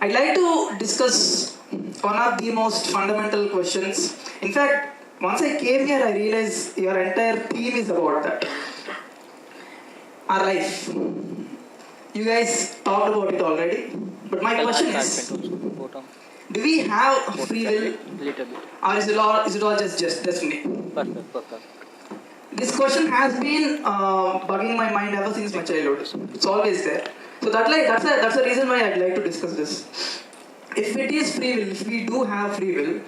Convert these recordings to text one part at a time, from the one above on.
I'd like to discuss one of the most fundamental questions. In fact, once I came here, I realized your entire theme is about that. Our life. You guys talked about it already. But my question is, do we have free will? Or is it all just destiny? This question has been bugging my mind ever since my childhood. It's always there. So that's the reason why I'd like to discuss this. If it is free will, if we do have free will,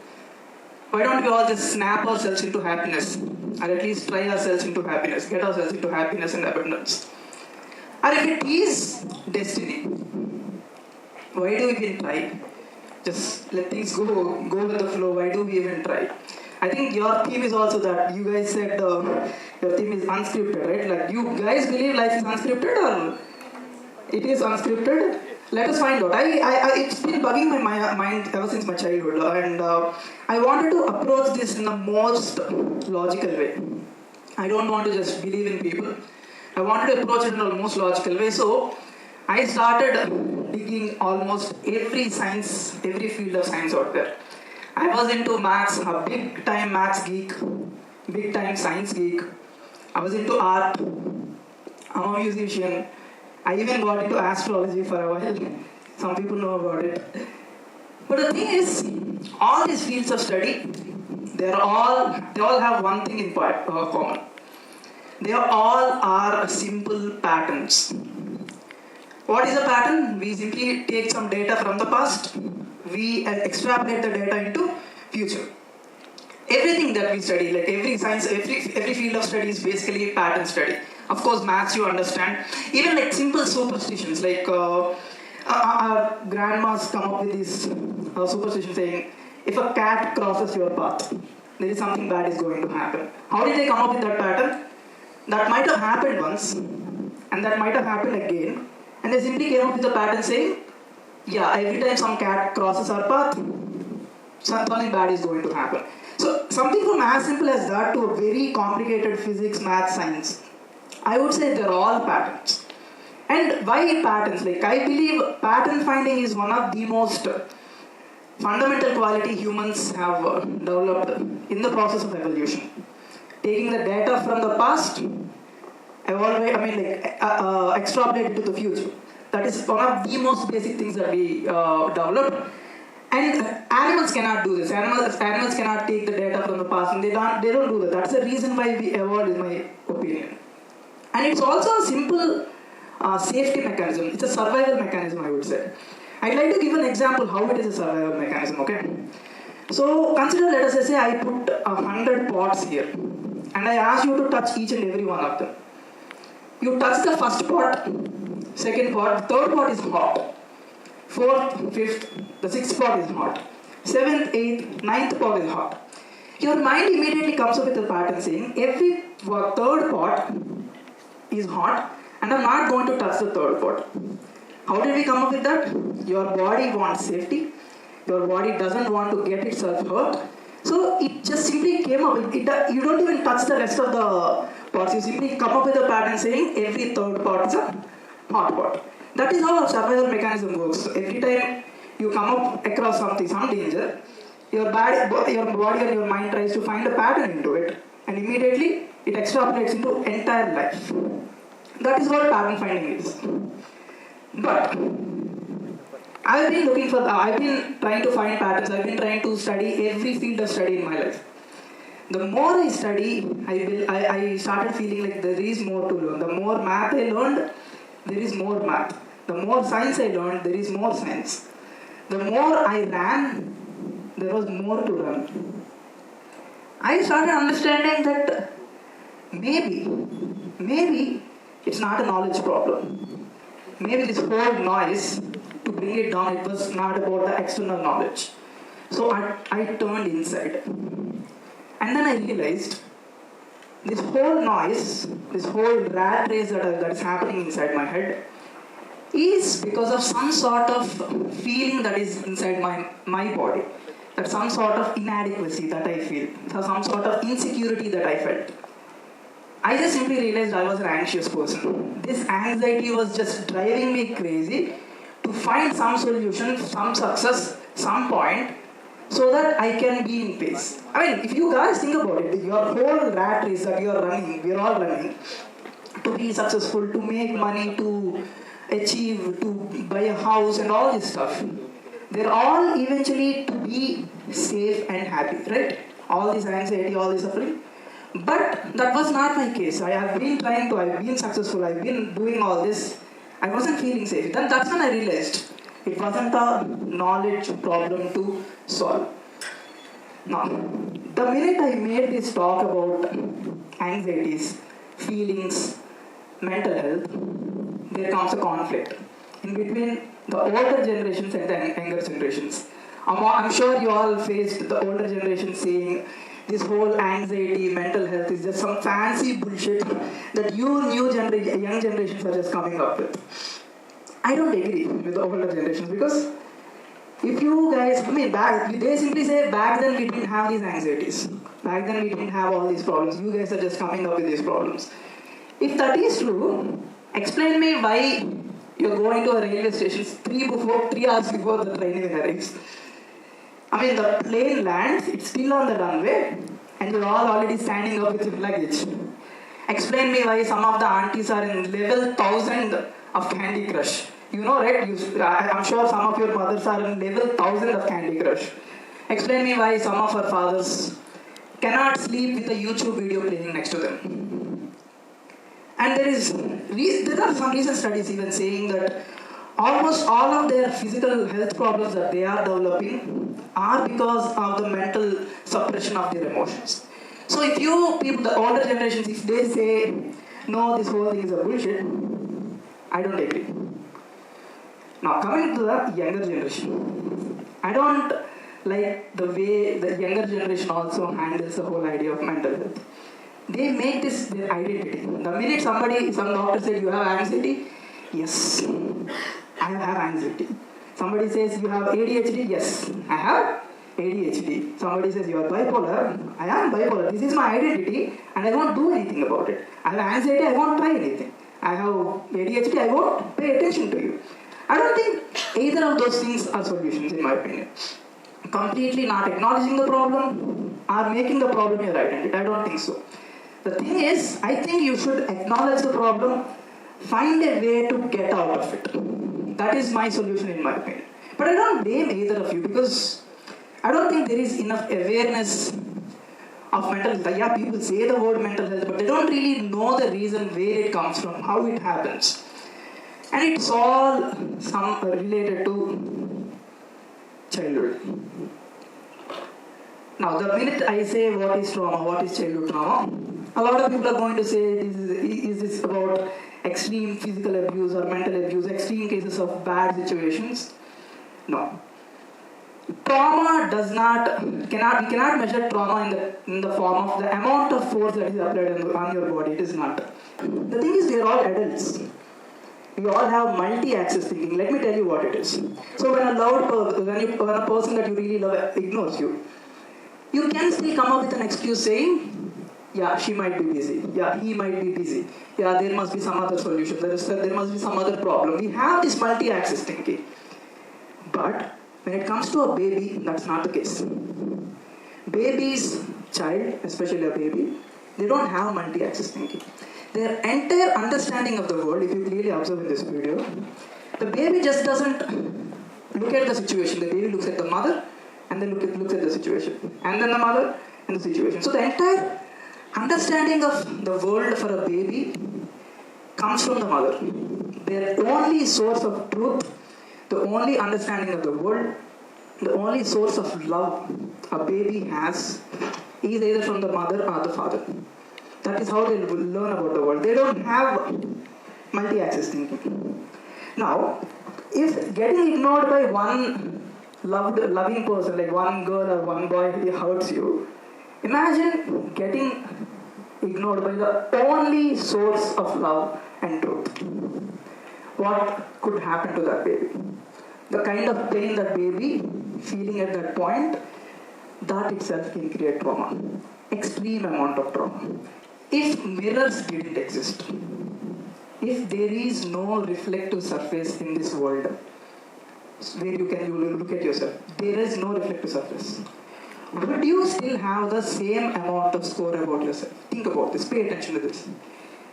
why don't we all just snap ourselves into happiness? Or at least try ourselves into happiness, get ourselves into happiness and abundance. Or if it is destiny, why do we even try? Just let things go with the flow. Why do we even try? I think your theme is also that. You guys said your theme is unscripted, right? Like, you guys believe life is unscripted or it is unscripted? Let us find out. It's been bugging my mind ever since my childhood, and I wanted to approach this in the most logical way. I don't want to just believe in people. I wanted to approach it in the most logical way. So I started digging almost every science, every field of science out there. I was into maths, a big time maths geek, big time science geek. I was into art. I'm a musician. I even got into astrology for a while. Some people know about it. But the thing is, all these fields of study, they all have one thing in common. They all are simple patterns. What is a pattern? We simply take some data from the past, we extrapolate the data into future. Everything that we study, like every science, every field of study is basically pattern study. Of course, maths you understand. Even like simple superstitions, like our grandmas come up with this superstition saying, if a cat crosses your path, there is something bad is going to happen. How did they come up with that pattern? That might have happened once, and that might have happened again, and they simply came up with a pattern saying, yeah, every time some cat crosses our path, something bad is going to happen. So something from as simple as that to a very complicated physics, math, science, I would say they're all patterns. And why patterns? Like, I believe pattern finding is one of the most fundamental quality humans have developed in the process of evolution. Taking the data from the past, extrapolate it to the future. That is one of the most basic things that we developed. And animals cannot do this. Animals cannot take the data from the past, and they don't do that. That's the reason why we evolved, in my opinion. And it's also a simple safety mechanism. It's a survival mechanism, I would say. I'd like to give an example how it is a survival mechanism, okay? So consider, let us say I put 100 pots here, and I ask you to touch each and every one of them. You touch the first pot, second pot, third pot is hot. Fourth, fifth, the sixth pot is hot. Seventh, eighth, ninth pot is hot. Your mind immediately comes up with a pattern saying, every third pot is hot, and I'm not going to touch the third pot. How did we come up with that? Your body wants safety. Your body doesn't want to get itself hurt. So it just simply came up. You don't even touch the rest of the pots. You simply come up with a pattern saying every third pot is a hot pot. That is how a survival mechanism works. So every time you come up across some danger, your body and your mind tries to find a pattern into it, and immediately it extrapolates into entire life. That is what pattern finding is. But I've been trying to find patterns. I've been trying to study every field of study in my life. The more I study, I started feeling like there is more to learn. The more math I learned, there is more math. The more science I learned, there is more science. The more I ran, there was more to run. I started understanding that maybe it's not a knowledge problem. Maybe this whole noise, to bring it down, it was not about the external knowledge. So I turned inside. And then I realized this whole noise, this whole rat race that is happening inside my head is because of some sort of feeling that is inside my body. That some sort of inadequacy that I feel. Some sort of insecurity that I felt. I just simply realized I was an anxious person. This anxiety was just driving me crazy to find some solution, some success, some point, so that I can be in peace. I mean, if you guys think about it, your whole rat race that you are running, we are all running, to be successful, to make money, to achieve, to buy a house and all this stuff, they're all eventually to be safe and happy, right? All this anxiety, all this suffering. But that was not my case. I have been trying to, I've been successful, I've been doing all this. I wasn't feeling safe. Then that's when I realized it wasn't a knowledge problem to solve. Now, the minute I made this talk about anxieties, feelings, mental health, there comes a conflict in between the older generations and the younger generations. I'm sure you all faced the older generation saying this whole anxiety, mental health is just some fancy bullshit that young generations are just coming up with. I don't agree with the older generations because if you guys, they simply say back then we didn't have these anxieties. Back then we didn't have all these problems. You guys are just coming up with these problems. If that is true, explain me why you're going to a railway station 3 hours before the train even arrives. I mean, the plane lands, it's still on the runway, and you're all already standing up with your luggage. Explain me why some of the aunties are in level 1000 of Candy Crush. You know, right? I'm sure some of your mothers are in level 1000 of Candy Crush. Explain me why some of our fathers cannot sleep with a YouTube video playing next to them. And there are some recent studies even saying that almost all of their physical health problems that they are developing are because of the mental suppression of their emotions. So if you people, the older generations, if they say, no, this whole thing is a bullshit, I don't agree. Now coming to the younger generation, I don't like the way the younger generation also handles the whole idea of mental health. They make this their identity. The minute some doctor said you have anxiety, yes, I have anxiety. Somebody says you have ADHD, yes, I have ADHD. Somebody says you are bipolar, I am bipolar. This is my identity and I won't do anything about it. I have anxiety, I won't try anything. I have ADHD, I won't pay attention to you. I don't think either of those things are solutions in my opinion. Completely not acknowledging the problem or making the problem your identity. I don't think so. The thing is, I think you should acknowledge the problem, find a way to get out of it. That is my solution in my opinion. But I don't blame either of you because I don't think there is enough awareness of mental health. Yeah, people say the word mental health, but they don't really know the reason where it comes from, how it happens. And it's all related to childhood. Now, the minute I say what is trauma, what is childhood trauma, a lot of people are going to say, is this about extreme physical abuse or mental abuse, extreme cases of bad situations? No. Trauma we cannot measure trauma in the form of the amount of force that is applied on your body. It is not. The thing is, we are all adults. We all have multi-axis thinking. Let me tell you what it is. So when a person that you really love ignores you, you can still come up with an excuse saying, yeah, she might be busy. Yeah, he might be busy. Yeah, there must be some other solution. There must be some other problem. We have this multi-axis thinking. But when it comes to a baby, that's not the case. Child, especially a baby, they don't have multi-axis thinking. Their entire understanding of the world, if you clearly observe in this video, the baby just doesn't look at the situation. The baby looks at the mother and then looks at the situation. And then the mother and the situation. So the entire understanding of the world for a baby comes from the mother. Their only source of truth, the only understanding of the world, the only source of love a baby has is either from the mother or the father. That is how they learn about the world. They don't have multi-axis thinking. Now, if getting ignored by one loving person, like one girl or one boy, hurts you, imagine getting ignored by the only source of love and truth. What could happen to that baby? The kind of pain that baby feeling at that point, that itself can create trauma. Extreme amount of trauma. If mirrors didn't exist, if there is no reflective surface in this world, where you look at yourself, there is no reflective surface. Would you still have the same amount of score about yourself? Think about this. Pay attention to this.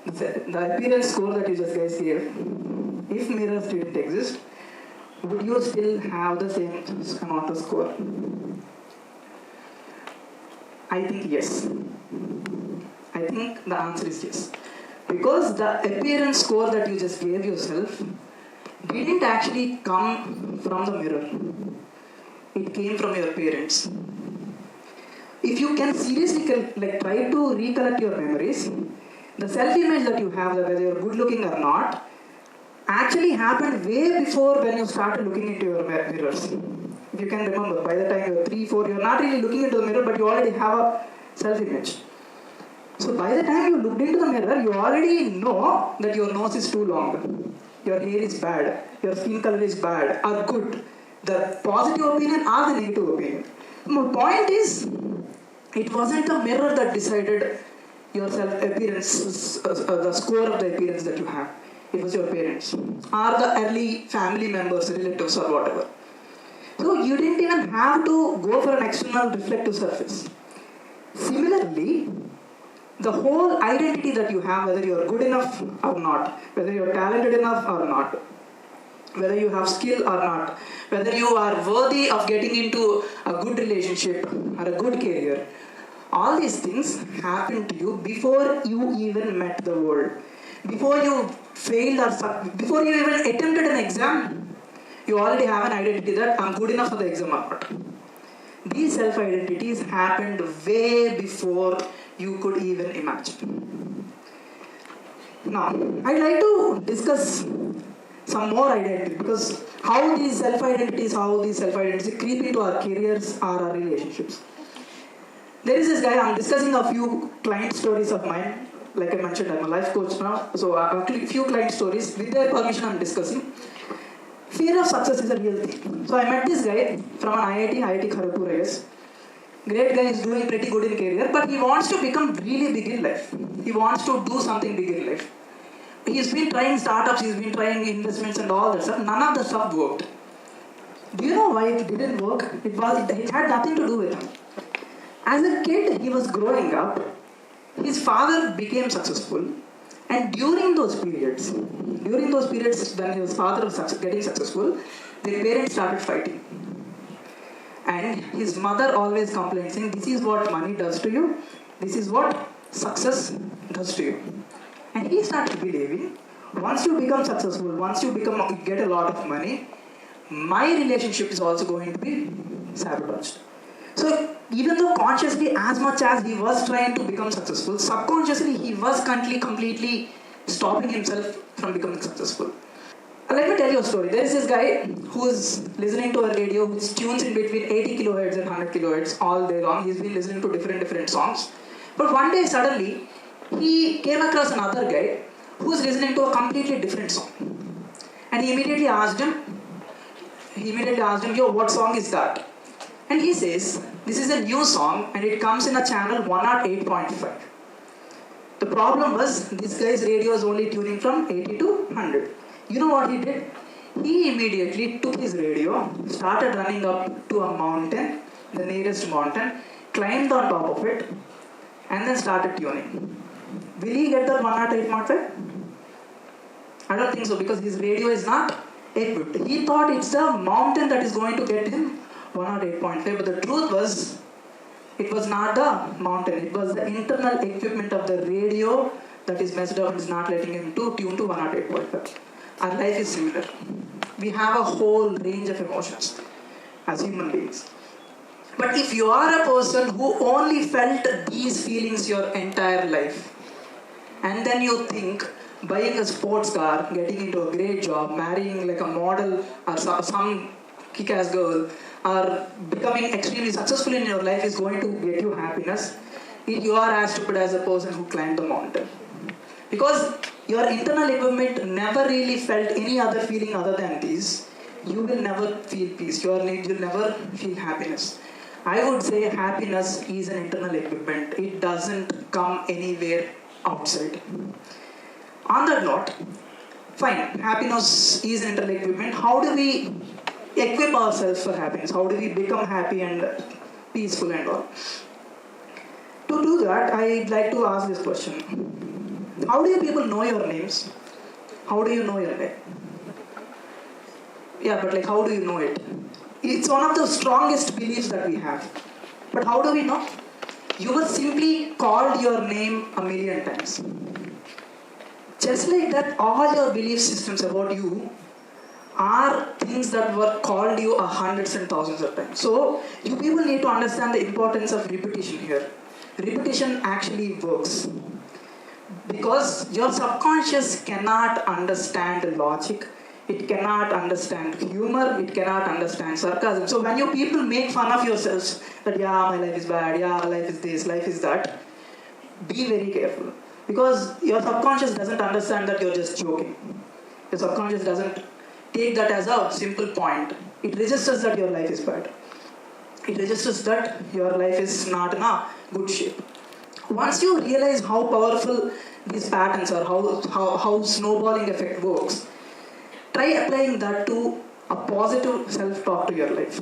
The appearance score that you just guys gave, if mirrors didn't exist, would you still have the same amount of score? I think yes. I think the answer is yes. Because the appearance score that you just gave yourself didn't actually come from the mirror. It came from your parents. If you can seriously try to recollect your memories, the self-image that you have, whether you're good looking or not, actually happened way before when you started looking into your mirrors. If you can remember, by the time you're 3, 4, you're not really looking into the mirror, but you already have a self-image. So by the time you looked into the mirror, you already know that your nose is too long, your hair is bad, your skin color is bad or good, the positive opinion or the negative opinion. My point is, it wasn't the mirror that decided your self-appearance, the score of the appearance that you have. It was your parents or the early family members, relatives or whatever. So you didn't even have to go for an external reflective surface. Similarly, the whole identity that you have, whether you're good enough or not, whether you're talented enough or not, whether you have skill or not, whether you are worthy of getting into a good relationship or a good career, all these things happened to you before you even met the world. Before you failed or before you even attempted an exam, you already have an identity that I'm good enough for the exam or not. These self-identities happened way before you could even imagine. Now, I'd like to discuss some more identities, because how these self-identities creep into our careers or our relationships. There is this guy, I'm discussing a few client stories of mine. Like I mentioned, I'm a life coach now, so a few client stories. With their permission, I'm discussing. Fear of success is a real thing. So I met this guy from an IIT Kharagpur, I guess. Great guy, is doing pretty good in career, but he wants to become really big in life. He wants to do something big in life. He's been trying startups, he's been trying investments and all that stuff. None of the stuff worked. Do you know why it didn't work? It had nothing to do with him. As a kid, he was growing up. His father became successful, and during those periods when his father was getting successful, their parents started fighting. And his mother always complained, saying, this is what money does to you, this is what success does to you. And he started believing, once you become successful, once you get a lot of money, my relationship is also going to be sabotaged. So even though consciously, as much as he was trying to become successful, subconsciously he was completely stopping himself from becoming successful. Let me tell you a story. There is this guy who is listening to a radio, who tunes in between 80 kilohertz and 100 kilohertz all day long. He's been listening to different songs. But one day suddenly, he came across another guy who is listening to a completely different song. And he immediately asked him, yo, what song is that? And he says, this is a new song and it comes in a channel 108.5. The problem was, this guy's radio is only tuning from 80 to 100. You know what he did? He immediately took his radio, started running up to a mountain, the nearest mountain, climbed on top of it, and then started tuning. Will he get that 108.5? I don't think so, because his radio is not equipped. He thought it's the mountain that is going to get him 108.5, but the truth was, it was not the mountain, it was the internal equipment of the radio that is messed up and is not letting him to tune to 108.5. Our life is similar. We have a whole range of emotions as human beings. But if you are a person who only felt these feelings your entire life, and then you think buying a sports car, getting into a great job, marrying like a model or some kick-ass girl, or becoming extremely successful in your life is going to get you happiness, you are as stupid as a person who climbed the mountain. Because your internal equipment never really felt any other feeling other than these, you will never feel peace, you'll never feel happiness. I would say happiness is an internal equipment. It doesn't come anywhere outside. On that note, fine, happiness is an internal equipment. How do we equip ourselves for happiness? How do we become happy and peaceful and all? To do that, I'd like to ask this question. How do you people know your names? How do you know your name? Yeah, but like, how do you know it? It's one of the strongest beliefs that we have. But how do we know? You were simply called your name a million times. Just like that, all your belief systems about you are things that were called you hundreds and thousands of times. So, you people need to understand the importance of repetition here. Repetition actually works. Because your subconscious cannot understand logic, it cannot understand humor, it cannot understand sarcasm. So when you people make fun of yourselves that yeah, my life is bad, yeah, life is this, life is that, be very careful. Because your subconscious doesn't understand that you're just joking. Your subconscious doesn't take that as a simple point. It registers that your life is bad. It registers that your life is not in a good shape. Once you realize how powerful these patterns are, how snowballing effect works, try applying that to a positive self-talk to your life.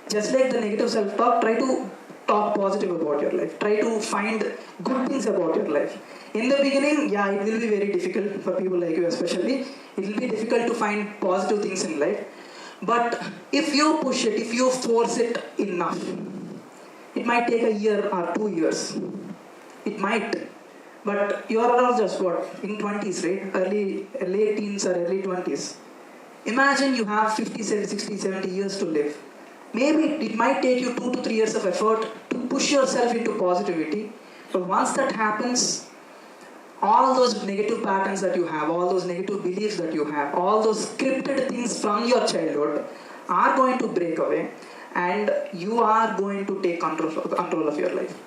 Just like the negative self-talk, try to talk positive about your life. Try to find good things about your life. In the beginning, yeah, it will be very difficult for people like you especially. It will be difficult to find positive things in life. But if you push it, if you force it enough, it might take a year or 2 years. It might. But you are all just what? In 20s, right? Late teens or early 20s. Imagine you have 50, 60, 70 years to live. Maybe it might take you 2 to 3 years of effort to push yourself into positivity. But once that happens, all those negative patterns that you have, all those negative beliefs that you have, all those scripted things from your childhood are going to break away and you are going to take control of your life.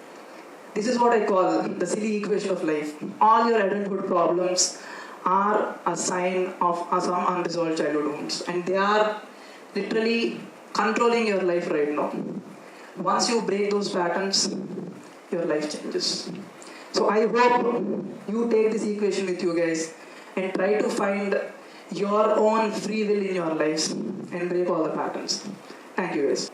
This is what I call the silly equation of life. All your adulthood problems are a sign of some unresolved childhood wounds. And they are literally controlling your life right now. Once you break those patterns, your life changes. So I hope you take this equation with you guys and try to find your own free will in your lives and break all the patterns. Thank you guys.